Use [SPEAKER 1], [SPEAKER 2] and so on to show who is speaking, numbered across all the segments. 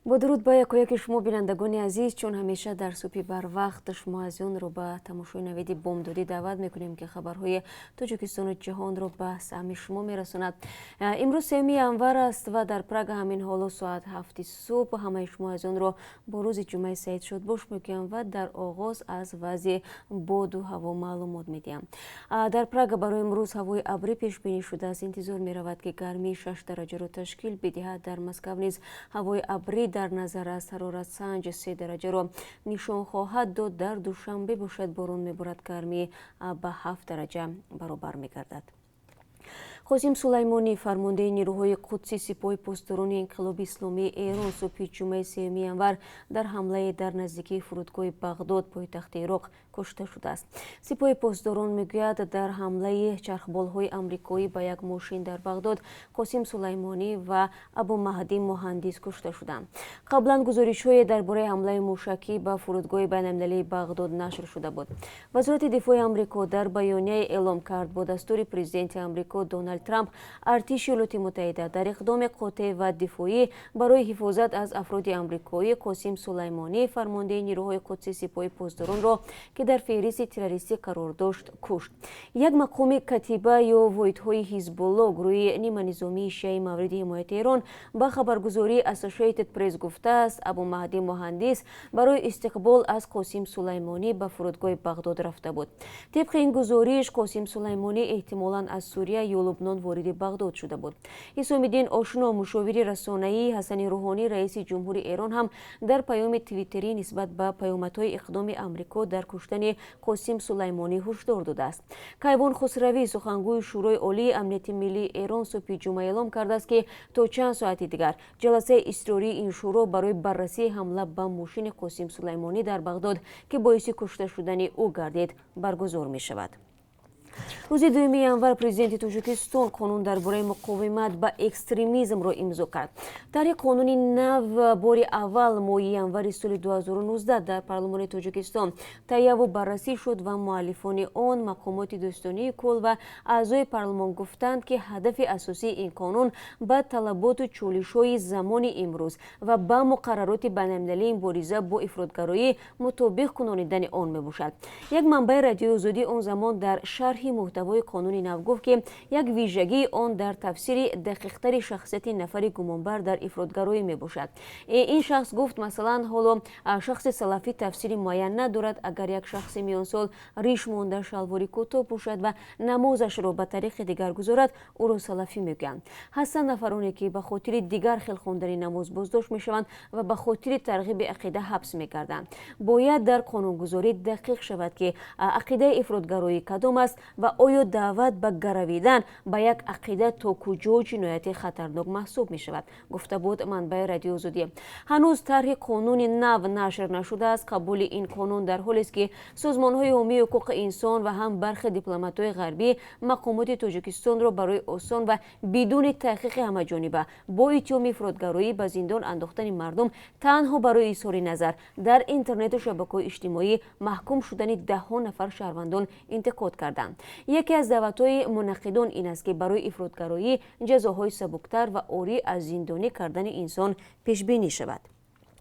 [SPEAKER 1] با درود با یکی شما بینندگان عزیز، چون همیشه در صبح بر وقت شما از اون رو به تماشای نویدی بامدادی دعوت میکنیم که خبرهای تاجیکستان و جهان رو به سهم شما میرساند. امروز 3 январ است و در پراگ همین حالا ساعت 7 صبح همه شما از اون رو با روز جمعه سعید شد باش میگم و در آغاز از وضع باد و هوا معلومات میدیم. در پراگ برای امروز هوای ابری پیش بینی شده است. انتظار میرود که گرمی 6 درجه رو تشکیل بدهد. در مسکو نیز هوای ابری در نظر است. حرارت سنج 3 درجه رو نشان خواهد داد. در دوشنبه باشد باران میبارد، گرمی به 7 درجه برابر میگردد. قاسم سلیمانی فرمانده نیروهای قدسی سپاه پاسداران انقلاب اسلامی ایران صبح جمعه 3 январ در حمله در نزدیکی فرودگاه بغداد پایتخت عراق کشته شده است. سپاه پاسداران میگوید در حمله چرخبال‌های آمریکایی به یک ماشین در بغداد قاسم سلیمانی و ابو مهدی مهندس کشته شدند. قبلا گزارش‌های درباره حمله موشکی به فرودگاه بین‌المللی بغداد نشر شده بود. وزارت دفاع آمریکا در بیانیه اعلام کرد با دستور پرزیدنت آمریکا دونالد ترامپ ارتش ایالات متحده در اقدام قاطع و دفاعی برای حفاظت از افراد آمریکایی قاسم سلیمانی فرمانده نیروهای قدسی سپاه پاسداران را که در فهرست تروریستی قرار داشت کشت. یک مقام کتیبه یا واحدهای حزب الله گروه نیمه نظامی شیعه مورد حمایت ایران با خبرگزاری اسوسییتد پرس گفته است ابو مهدی مهندس برای استقبال از قاسم سلیمانی به فرودگاه بغداد رفته بود. طبق این گزارش قاسم سلیمانی احتمالاً از سوریه یا لبنان وارد بغداد شده بود. حسام الدین آشنا مشاور رسانه‌ای حسن روحانی رئیس جمهور ایران هم در پیام توییتری نسبت به پیامدهای اقدام آمریکا در کشتن قاسم سلیمانی هشدار داده است. کیوان خسروی سخنگوی شورای عالی امنیت ملی ایران صبح جمعه اعلام کرده است که تا چند ساعت دیگر جلسه اضطراری این شورا برای بررسی حمله به ماشین قاسم سلیمانی در بغداد که باعث کشته شدن او گردید برگزار می شود. روز 2 январ президент توجیکستان قانون درباره مقاومت با اکستریمیسم را امضا کرد. طرح قانونی نو بار اول ماه январ سال 2019 در پارلمان توجیکستان تهیه و بررسی شد و مؤلفان آن مقامات دوستانه کل و اعضای پارلمان گفتند که هدف اساسی این قانون با طلبات و چالش‌های زمان امروز و با مقررات بین‌المللی مبارزه با افراطگرایی مطابق کنانیدن آن میباشد. یک منبع رادیو آزادی آن زمان در شرح محتوای قانون نو گفت که یک ویژگی آن در تفسیر دقیق‌تر شخصیت نفر گمانبر در افراطگرایی می باشد. این شخص گفت مثلا حالا شخص سلفی تفسیر معین ندارد. اگر یک شخص میان سال ریش مانده شلواری کوتاه پوشد و نمازش را به طریق دیگر گذارد او را سلفی میگویند. هستند نفرانی که به خاطر دیگر خیل خواندن نماز بازداشت میشوند و به خاطر ترغیب عقیده حبس میگردند. باید در قانونگذاری دقیق شود که عقیده افراطگرایی کدام است و آیا دعوت به گرویدن به یک عقیده تا کجا جنایت خطرناک محسوب می شود، گفته بود منبع رادیو آزادی. هنوز طرح قانون نو نشر نشده است. قبول این قانون در حالی است که سازمان‌های عمومی حقوق انسان و هم برخی دیپلمات‌های غربی مقامات تاجیکستان را برای آسان و بدون تحقیق همه‌جانبه با اتهام افراطگرایی به زندان انداختن مردم تنها برای اظهار نظر در اینترنت و شبکه‌های اجتماعی محکوم شدن ده‌ها نفر شهروندان انتقاد کردند. یکی از دعوت‌های منقدان این است که برای افراطگرایی جزاهای سبکتر و عاری از زندانی کردن انسان پیش بینی شود.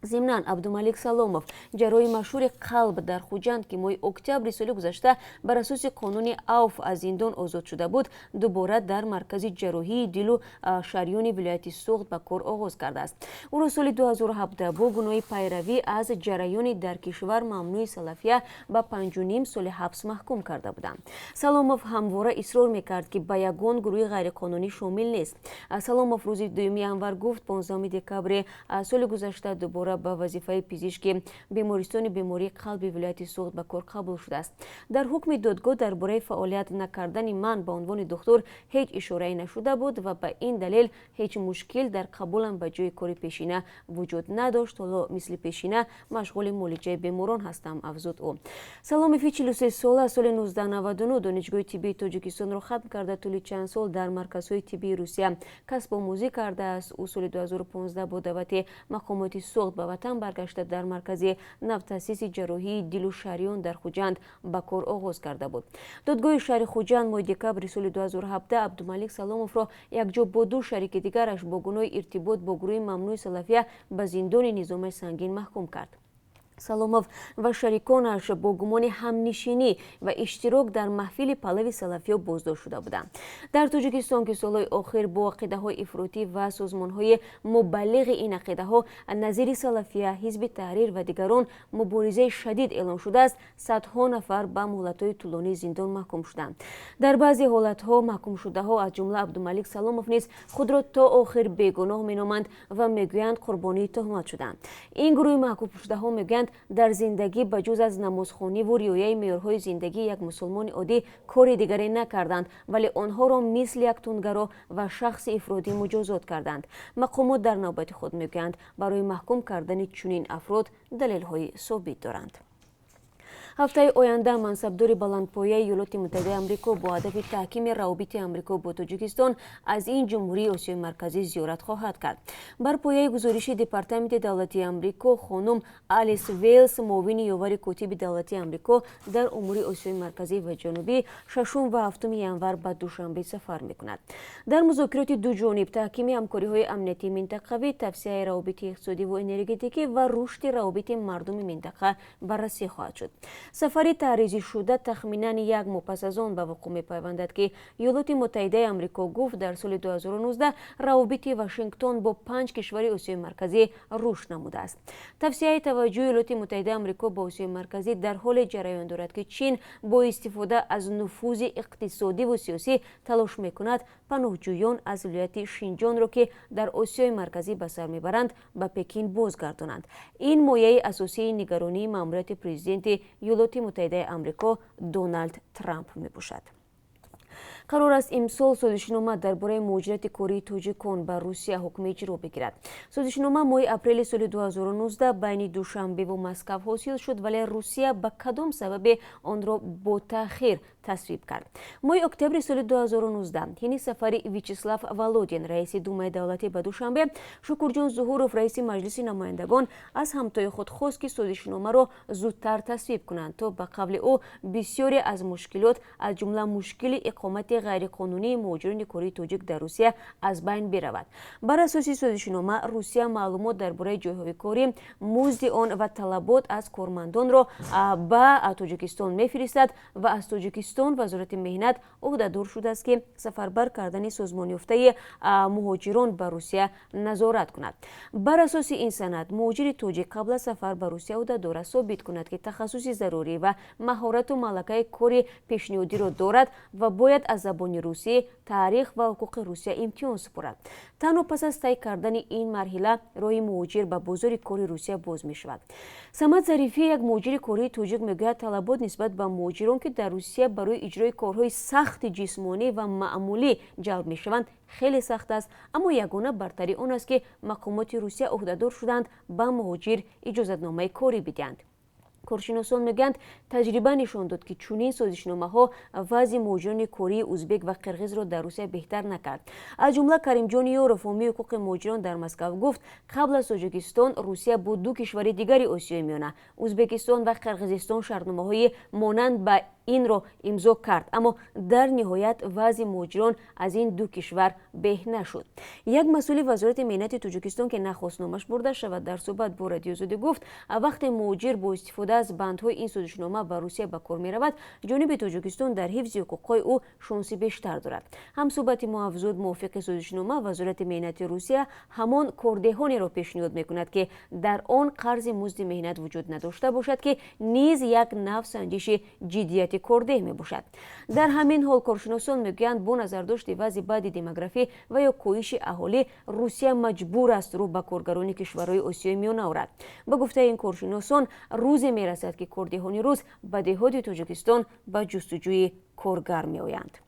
[SPEAKER 1] ضمناً عبدالملک سلامов جراح مشهور قلب در خوجند که ماه اکتبر سال گذشته بر اساس قانون عفو از زندان آزاد شده بود دوباره در مرکز جراحی دل و شریان ولایت سوخت به کار آغاز کرده است. او را سال 2017 با گناه پیروی از جریان در کشور ممنوع سلفیه به 5.5 سال حبس محکوم کرده بودند. سلامов همواره اصرار میکرد که به یگان گروه غیرقانونی شامل نیست. سلامов روز 2 январ گفت 15 دکبر سال گذشته دوباره با وظیفه پزشکی بیمارستان بیماری قلب ولایت سوخت به کار قبول شده است. در حکم دادگاه درباره فعالیت نکردن من به عنوان دکتر هیچ اشاره نشده بود و به این دلیل هیچ مشکل در قبولم به جای کار پیشینه وجود نداشت. حالا مثل پیشینه مشغول معالجه بیماران هستم، افزود او. سلامов 43 ساله سال 1999 دانشگاه طبی تاجیکستان را ختم کرده. طول چند سال در مرکزهای طبی روسیه کسب آموزی کرده است. او سال 2015 با دعوت مقامات سوخت به وطن برگشته در مرکز نوتاسیس جراحی دل و شریان در خوجند به کار آغاز کرده بود. دادگاه شهر خوجند ماه دکبر سال 2017 عبدالملک سلاموف را یکجا با دو شریک دیگرش با گناه ارتباط با گروه ممنوع سلفیه به زندان نظامی سنگین محکوم کرد. سلاموف و شریکانش با گمان همنشینی و اشتراک در محفل پهلوی سلفی‌ها بازداشت شده بودند. در تاجیکستان که سالهای آخر با عقیده‌های افراطی و سازمان‌های مبلغ این عقیده‌ها نظیر سلفیه، حزب تحریر و دیگران مبارزه شدید اعلام شده است، صدها نفر به مهلت‌های طولانی زندان محکوم شدند. در بعضی حالت‌ها محکوم شده‌ها از جمله عبدالملک سلاموف نیز خود را تا آخر بیگناه می‌نامند و میگویند قربانی تهمت شدند. این گروه محکوم شده‌ها میگویند در زندگی بجز از نمازخوانی و رعایت معیارهای زندگی یک مسلمان عادی کار دیگری نکردند، ولی آنها را مثل یک توندگرا و شخص افرادی مجازات کردند. مقامات در نوبت خود میگویند برای محکوم کردن چنین افراد دلیل‌های ثابت دارند. هفته آینده منصبدار بلندپایه ایالات متحده آمریکا با هدف تحکیم روابط آمریکا با تاجیکستان از این جمهوری آسیای مرکزی زیارت خواهد کرد. بر پایه گزارش دپارتمنت دولتی آمریکا، خانم آلیس ویلز، معاون یاور کاتب دولتی آمریکا در امور آسیای مرکزی و جنوبی، 6 و 7 ژانویه به دوشنبه سفر می‌کند. در مذاکرات دو جانب تحکیم همکاری‌های امنیتی منطقوی، توسعه روابط اقتصادی و انرژتیکی و رشد روابط مردم منطقه بررسی خواهد شد. سفر تعریضی شده تخمیناً یک ماه پس از آن به وقوع می‌پیوندد که ایالات متحده آمریکا گفت در سال 2019 روابط واشنگتن با 5 کشور آسیای مرکزی رشد نموده است. توسعه توجه ایالات متحده آمریکا با آسیای مرکزی در حال جریان دارد که چین با استفاده از نفوذ اقتصادی و سیاسی تلاش می‌کند پناهجویان از ولایت شینجان را که در آسیای مرکزی به سر میبرند به پکین بازگردانند. این مایه اساسی نگرانی ماموریت پرزیدنت ایالات متحده آمریکا دونالد ترامپ میباشد. قرار است امسال سازشنامه درباره مهاجرت کره تاجیکان به روسیه حکم اجرا بگیرد. سازشنامه ماه اپریل سال 2019 بین دوشنبه و مسکو حاصل شد، ولی روسیه به کدام سبب آن را با تأخیر تصویب کرد. ماه اکتبر سال 2019 یعنی سفر ویچسلاو ولودین رئیس دومای دولتی به دوشنبه، شکرجان ظهوروف رئیس مجلس نمایندگان از همتای خود خواست که سازشنامه را زودتر تصویب کنند تا به قبل او بسیاری از مشکلات از جمله مشکل اقامت غیرقانونی مهاجران کره تاجیک در روسیه از بین برود. بر اساس سازشنامه روسیه معلومات درباره جایهای کاری، مزد آن و طلبات از کارمندان را به تاجیکستان میفرستد و از تاجیکستان وزارت مهنت عهدهدار شده است که سفربر کردن سازمان یافته مهاجران به روسیه نظارت کند. بر اساس این سند مهاجر تاجیک قبل از سفر به روسیه عهدهدار ثابت کند که تخصص ضروری و مهارت و ملکه کار پیشنهادی را دارد و باید از زبان روسی، تاریخ و حقوق روسیه امتحان سپارد. تنها پس از طی کردن این مرحله راه مهاجر به بازار کار روسیه باز می شود. صمد ظریفی، یک مهاجر کره تاجیک، میگوید طلبات نسبت به مهاجران که در روسیه برای اجرای کارهای سخت جسمانی و معمولی جلب می شوند خیلی سخت است، اما یگانه برتری آن است که مقامات روسیه عهدهدار شدند به مهاجر اجازتنامه کاری بدهند. کارشناسان میگویند تجربه نشان داد که چنین سازشنامه‌ها وضع مهاجران کره، ازبک و قرغیز را در روسیه بهتر نکرد. از جمله کریمجان یوروف، حامی حقوق مهاجران در مسکو، گفت قبل از تاجیکستان روسیه با دو کشور دیگری آسیای میانه ازبکستان و قرغیزستان شرطنامه‌های مانند به این را امضا کرد، اما در نهایت وضع مهاجران از این دو کشور به نشد. یک مسئول وزارت مهنت تاجیکستان که نخواست نامش برده شود در صحبت با رادیو آزادی گفت وقتی مهاجر با استفاده از بندهای این سازشنامه به روسیه به کار می‌رود، جانب تاجیکستان در حفظ حقوق‌های او شانس بیشتر دارد. هم صحبت ما افزود موافق سازشنامه وزارت مهنت روسیه همان کاردهانی را پیشنهاد می‌کند که در آن قرض مزد مهنت وجود نداشته باشد که نیز یک نوع سنجش جدیت کارده می باشد. در همین حال کارشناسان میگویند با نظر داشت وضع بد دموگرافی و یا کاهش اهالی، روسیه مجبور است رو به کارگران کشورهای آسیای میانه آورد. به گفته این کارشناسان روزی میرسد که کاردهان روس به دهات تاجیکستان به جستجوی کارگر می آیند.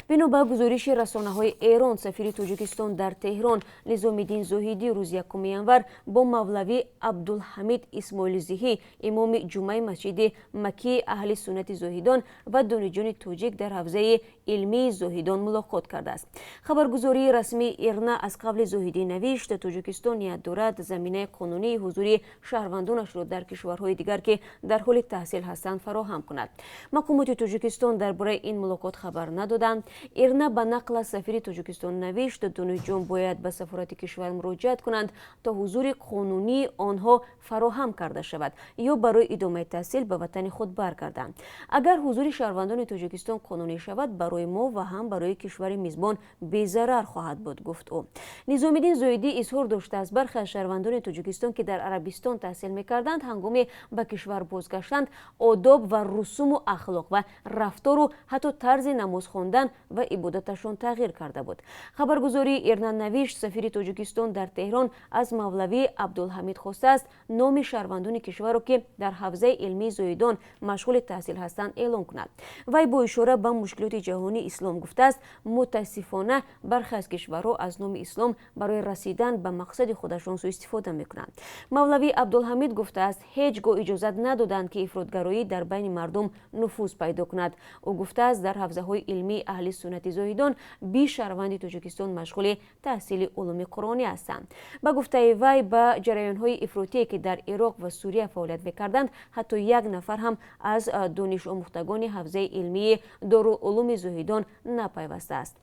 [SPEAKER 1] بنا به گزارش رسانه‌های ایران، سفیر تاجیکستان در تهران نظام‌الدین زاهدی روز 1 ینور با مولوی عبدالحمید اسماعیلزیهی امام جمعه مسجد مکی اهل سنت زاهدان و دانشجویان تاجیک در حوزه علمی زاهدان ملاقات کرده است. خبرگزاری رسمی ایرنا از قبل زاهدی نوشت تاجیکستان نیت دارد زمینه قانونی حضور شهروندانش را در کشورهای دیگر که در حال تحصیل هستند فراهم کند. مقامات تاجیکستان درباره این ملاقات خبر ندادند. ایرنا به نقل از سفیر تاجیکستان نوشت دانشجویان باید به سفارت کشور مراجعت کنند تا حضور قانونی آنها فراهم کرده شود یا برای ادامه تحصیل به وطن خود برگردند. اگر حضور شهروندان تاجیکستان قانونی شود برای ما و هم برای کشور میزبان بی‌ضرر خواهد بود، گفت او. نظام‌الدین زاهدی اظهار داشته است برخی از شهروندان تاجیکستان که در عربستان تحصیل می‌کردند هنگام به کشور بازگشتند آداب و رسوم و اخلاق و رفتار و حتی طرز نماز خواندن و عبادتشان تغییر کرده بود. خبرگزاری ایرنا نوشت سفیر تاجیکستان در تهران از مولوی عبدالحمید خواسته است نام شهروندان کشور را که در حوزه علمی زاهدان مشغول تحصیل هستند اعلام کند. وی با اشاره به مشکلات جهانی اسلام گفته است متاسفانه برخی از کشورها از نام اسلام برای رسیدن به مقصد خودشان سوء استفاده میکنند. مولوی عبدالحمید گفته است هیچگاه اجازه ندادند که افراطگرایی در بین مردم نفوذ پیدا کند. او گفته است در حوزه های علمی اهل سنت زاهدان بیش شهروند تاجیکستان مشغول تحصیل علوم قرآنی هستند. به گفته وی به جریان های افراطی که در عراق و سوریه فعالیت میکردند حتی یک نفر هم از دانش آموختگان حوزه علمی دارالعلوم زاهدان نپیوسته است.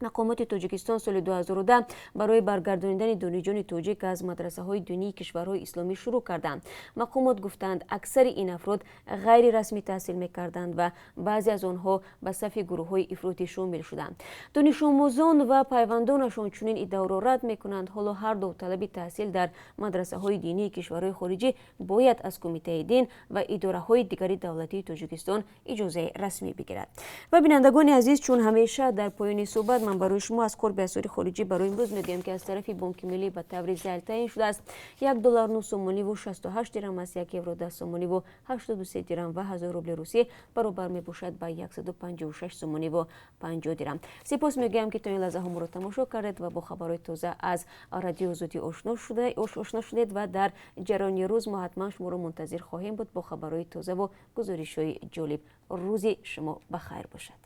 [SPEAKER 1] مقامات تاجیکستان سال 2010 برای برگردانیدن دانشجویان تاجیک از مدرسه های دینی کشورهای اسلامی شروع کردند. مقامات گفتند اکثر این افراد غیر رسمی تحصیل میکردند و بعضی از آنها به صف گروه های افراطی شامل شدند. دانش آموزان و پیوندانشان چنین ادعا را رد میکنند. حالا هر داوطلب تحصیل در مدرسه های دینی کشورهای خارجی باید از کمیته دین و اداره های دیگری دولتی تاجیکستان اجازه رسمی بگیرد. و بینندگان عزیز چون همیشه در پایان صحبت من برای شما از قرب اسعار خارجی برای امروز میگویم که از طرف بانک ملی به طور ذیل تعیین شده است. $1 9 سومانی و 68 درم است. 1 یورو 10 سومانی و 83 درم و 1000 روبل روسی برابر می باشد به 156 سومانی و 50 درم. سپاس میگویم که تا این لحظه هم را تماشا کردید و با خبرهای تازه از رادیو آزادی آشنا شدید و در جریان روز ما حتما شما را منتظر خواهیم بود با خبرهای تازه و گزارش‌های جالب. روزی شما بخیر باشد.